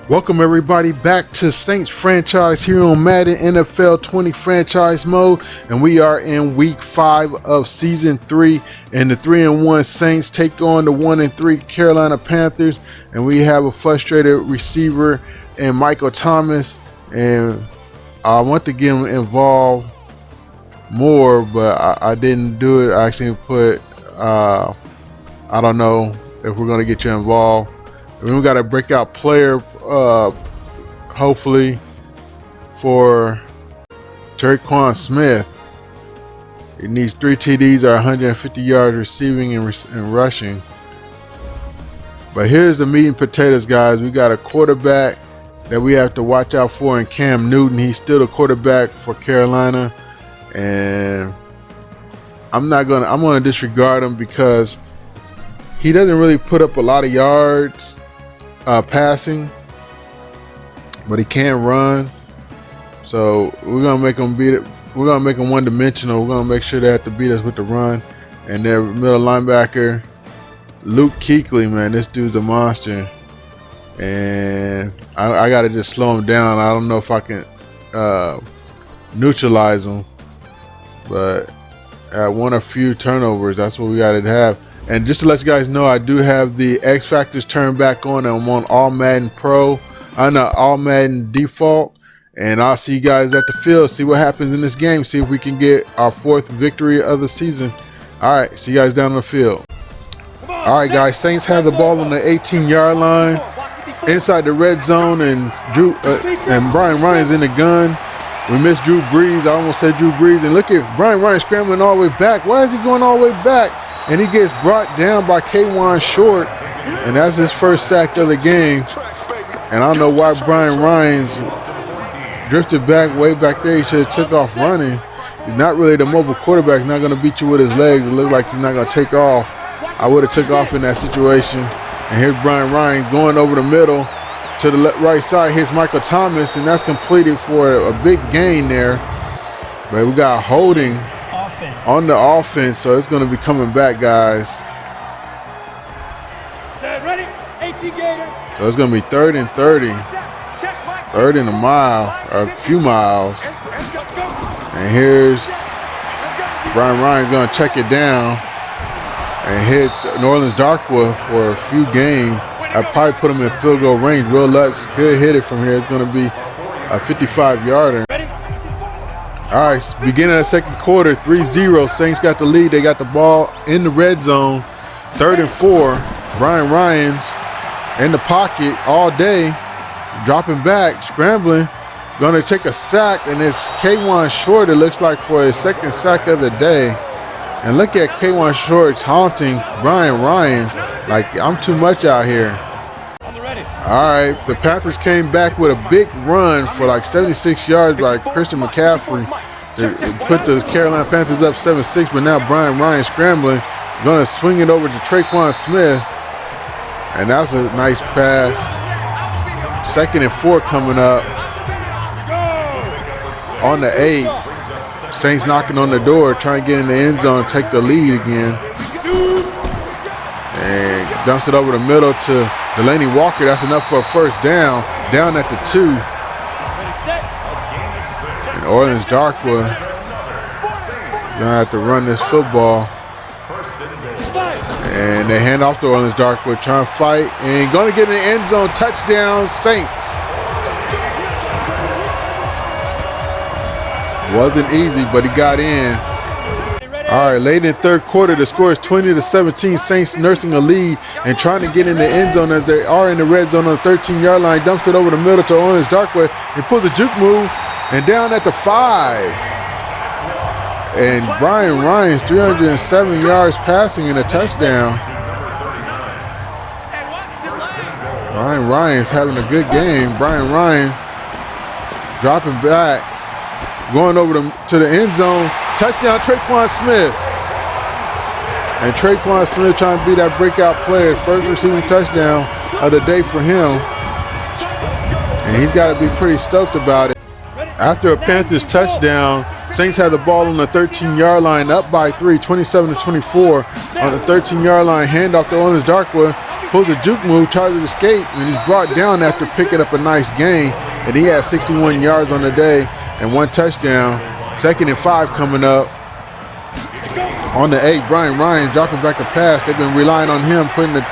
Welcome everybody back to Saints franchise here on Madden NFL 20 franchise mode, and we are in week 5 of season 3, and the 3-1 Saints take on the 1-3 Carolina Panthers, and we have a frustrated receiver in Michael Thomas, and I want to get him involved more, but I didn't do it. I actually put I don't know if we're going to get you involved. We got a breakout player, hopefully, for Tre'Quan Smith. He needs 3 TDs or 150 yards receiving and rushing. But here's the meat and potatoes, guys. We got a quarterback that we have to watch out for in Cam Newton. He's still the quarterback for Carolina, and I'm gonna disregard him because he doesn't really put up a lot of yards passing, but he can run. So we're gonna make him beat it. We're gonna make him one-dimensional. We're gonna make sure they have to beat us with the run. And their middle linebacker, Luke Kuechly, man, this dude's a monster. And I gotta just slow him down. I don't know if I can neutralize him, but at one or few turnovers, that's what we gotta have. And just to let you guys know, I do have the X Factors turned back on. I'm on All Madden Pro. I'm not All Madden Default. And I'll see you guys at the field. See what happens in this game. See if we can get our 4th victory of the season. All right, see you guys down on the field. All right, guys. Saints have the ball on the 18-yard line, inside the red zone, and Brian Ryan's in the gun. We missed Drew Brees. I almost said Drew Brees. And look at Brian Ryan scrambling all the way back. Why is he going all the way back? And he gets brought down by K'Wan Short, and that's his first sack of the game. And I don't know why Brian Ryan's drifted back way back there. He should have took off running. He's not really the mobile quarterback. He's not going to beat you with his legs. It looks like he's not going to take off. I would have took off in that situation. And here's Brian Ryan going over the middle to the right side. Hits Michael Thomas, and that's completed for a big gain there. But we got holding on the offense, so it's going to be coming back, guys. So it's going to be 3rd and 30. 3rd and a mile, or a few miles. And here's Brian Ryan's going to check it down and hits New Orleans Darkwa for a few gain. I'd probably put him in field goal range. Will Lutz could hit it from here. It's going to be a 55-yarder. All right, beginning of the second quarter, 3-0. Saints got the lead. They got the ball in the red zone. 3rd and 4. Brian Ryan's in the pocket all day, dropping back, scrambling, going to take a sack, and it's K'Wan Short, it looks like, for his 2nd sack of the day. And look at K'Wan Short haunting Brian Ryan's like, I'm too much out here. All right, the Panthers came back with a big run for like 76 yards by Christian McCaffrey to put the Carolina Panthers up 7-6, but now Brian Ryan scrambling, going to swing it over to Tre'Quan Smith, and that's a nice pass. 2nd and 4 coming up on the 8. Saints knocking on the door, trying to get in the end zone, take the lead again. And dumps it over the middle to Delaney Walker. That's enough for a first down. Down at the 2. And Orleans Darkwa gonna have to run this football. And they hand off to Orleans Darkwa, trying to fight and gonna get in the end zone. Touchdown, Saints. Wasn't easy, but he got in. All right, late in the 3rd quarter, the score is 20-17. Saints nursing a lead and trying to get in the end zone as they are in the red zone on the 13-yard line. Dumps it over the middle to Orleans Darkwa. He pulls a juke move and down at the 5. And Brian Ryan's 307 yards passing and a touchdown. Brian Ryan's having a good game. Brian Ryan dropping back, going over to the end zone. Touchdown, Tre'Quan Smith. And Tre'Quan Smith trying to be that breakout player. First receiving touchdown of the day for him. And he's got to be pretty stoked about it. After a Panthers touchdown, Saints had the ball on the 13-yard line, up by 3, 27-24. On the 13-yard line, handoff to Orleans Darkwa. pulls a juke move, tries to escape, and he's brought down after picking up a nice gain. And he had 61 yards on the day and 1 touchdown. 2nd and 5 coming up. On the 8, Brian Ryan's dropping back the pass. They've been relying on him, putting the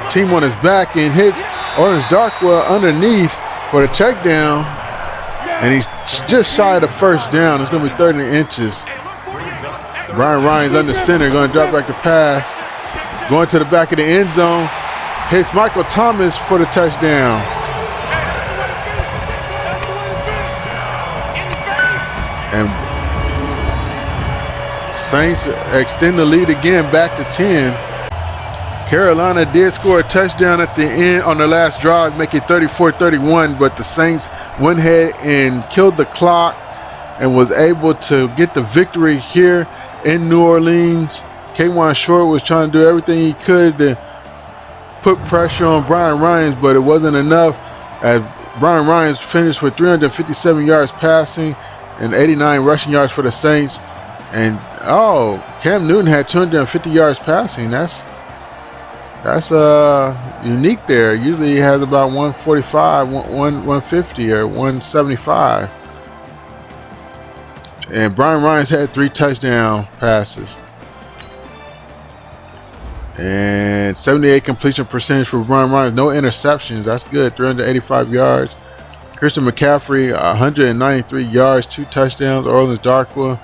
team on his back, and hits Orange Darkwell underneath for the check down. And he's just shy of the first down. It's going to be 30 inches. Brian Ryan's under center, going to drop back the pass. Going to the back of the end zone. Hits Michael Thomas for the touchdown. And Saints extend the lead again back to 10. Carolina did score a touchdown at the end on the last drive, make it 34-31, but the Saints went ahead and killed the clock and was able to get the victory here in New Orleans. K'Wan Short was trying to do everything he could to put pressure on Brian Ryans, but it wasn't enough, as Brian Ryans finished with 357 yards passing and 89 rushing yards for the Saints. And Cam Newton had 250 yards passing. That's unique there. Usually he has about 145, 150 or 175. And Brian Ryans had 3 touchdown passes. And 78 completion percentage for Brian Ryans. No interceptions. That's good. 385 yards. Christian McCaffrey, 193 yards, 2 touchdowns. Orleans Darkwa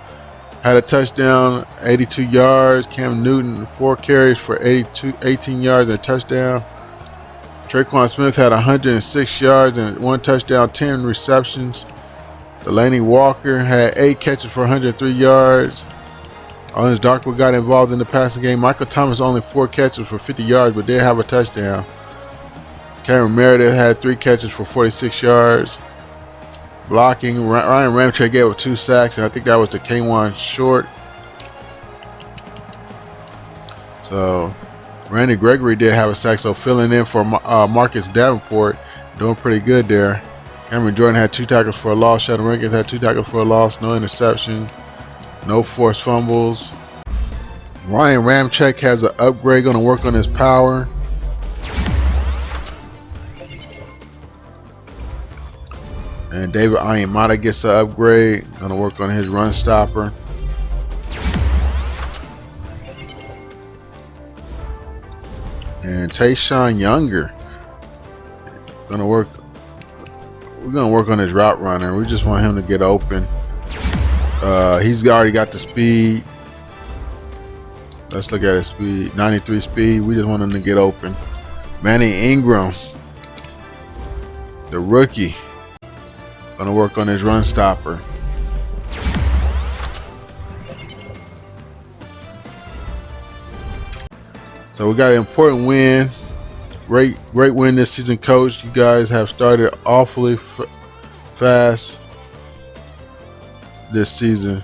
had a touchdown, 82 yards. Cam Newton, 4 carries for 18 yards and a touchdown. Traquan Smith had 106 yards and 1 touchdown, 10 receptions. Delaney Walker had 8 catches for 103 yards. Orleans Darkwa got involved in the passing game. Michael Thomas only 4 catches for 50 yards, but did have a touchdown. Cameron Meredith had 3 catches for 46 yards. Blocking, Ryan Ramczyk gave up 2 sacks, and I think that was to K'Wan Short. So Randy Gregory did have a sack, so filling in for Marcus Davenport, doing pretty good there. Cameron Jordan had 2 tackles for a loss. Sheldon Rankins had 2 tackles for a loss. No interception, no forced fumbles. Ryan Ramczyk has an upgrade, going to work on his power. And David Ayamata gets an upgrade, going to work on his run stopper. And Tayshawn Younger, we're going to work on his route runner. We just want him to get open. He's already got the speed. Let's look at his speed. 93 speed. We just want him to get open. Manny Ingram, the rookie, going to work on his run stopper. So we got an important win. Great win this season, Coach. You guys have started awfully fast this season.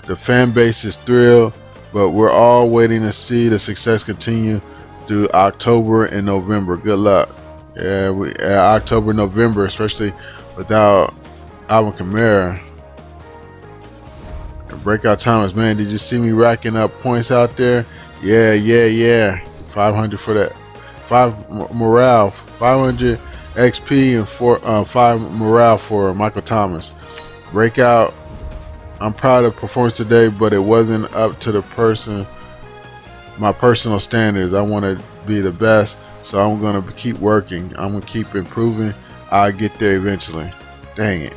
The fan base is thrilled, but we're all waiting to see the success continue through October and November. Good luck. Yeah, October, November, especially without Alvin Kamara. And Breakout Thomas, man, did you see me racking up points out there? Yeah. 500 for that. 5 morale, 500 XP, and 5 morale for Michael Thomas. Breakout, I'm proud of the performance today, but it wasn't up to my personal standards. I want to be the best, so I'm going to keep working. I'm going to keep improving. I'll get there eventually. Dang it.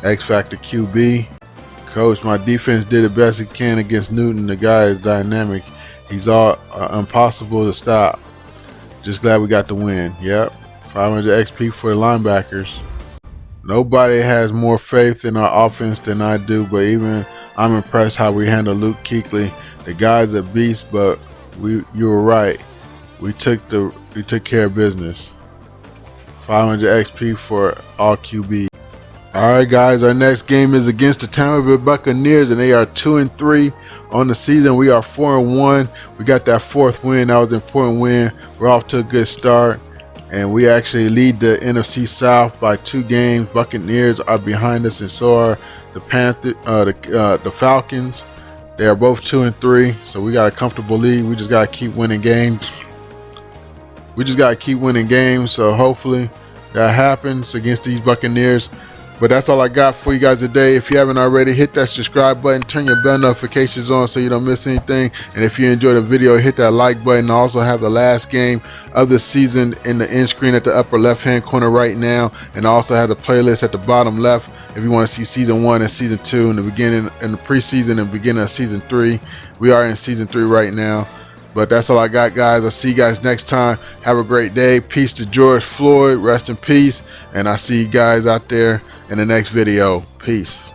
X Factor QB. Coach, my defense did the best it can against Newton. The guy is dynamic. He's all impossible to stop. Just glad we got the win. Yep. 500 XP for the linebackers. Nobody has more faith in our offense than I do, but even I'm impressed how we handle Luke Kuechly. The guy's a beast, but you were right. We took care of business. 500 XP for all QB. All right, guys, our next game is against the Tampa Bay Buccaneers, and they are 2-3 on the season. We are 4-1. We got that 4th win. That was an important win. We're off to a good start, and we actually lead the NFC South by 2 games. Buccaneers are behind us, and so are the Panthers, the Falcons. They are both 2-3, so we got a comfortable lead. We just got to keep winning games. So hopefully that happens against these Buccaneers. But that's all I got for you guys today. If you haven't already, hit that subscribe button, turn your bell notifications on so you don't miss anything. And if you enjoyed the video, hit that like button. I also have the last game of the season in the end screen at the upper left hand corner right now. And I also have the playlist at the bottom left if you want to see season 1 and season 2 in the beginning, in the preseason and beginning of season 3. We are in season 3 right now. But that's all I got, guys. I'll see you guys next time. Have a great day. Peace to George Floyd. Rest in peace. And I'll see you guys out there in the next video. Peace.